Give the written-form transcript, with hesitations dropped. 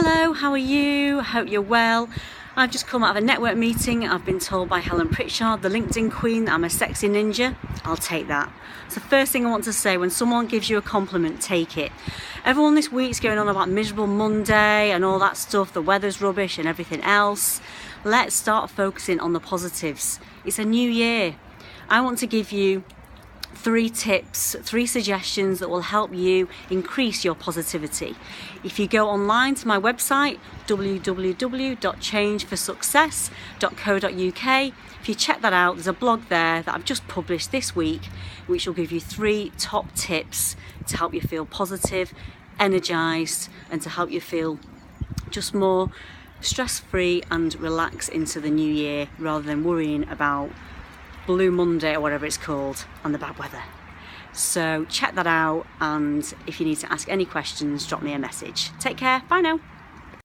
Hello, how are you? Hope you're well. I've just come out of a network meeting. I've been told by Helen Pritchard, the LinkedIn queen, that I'm a sexy ninja. I'll take that. It's the first thing I want to say. When someone gives you a compliment, take it. Everyone this week's going on about miserable Monday and all that stuff, the weather's rubbish and everything else. Let's start focusing on the positives. It's a new year. I want to give you 3 tips, 3 suggestions that will help you increase your positivity. If you go online to my website, www.changeforsuccess.co.uk, if you check that out, there's a blog there that I've just published this week, which will give you 3 top tips to help you feel positive, energized, and to help you feel just more stress-free and relax into the new year rather than worrying about Blue Monday or whatever it's called and the bad weather. So check that out, and if you need to ask any questions, drop me a message. Take care. Bye now.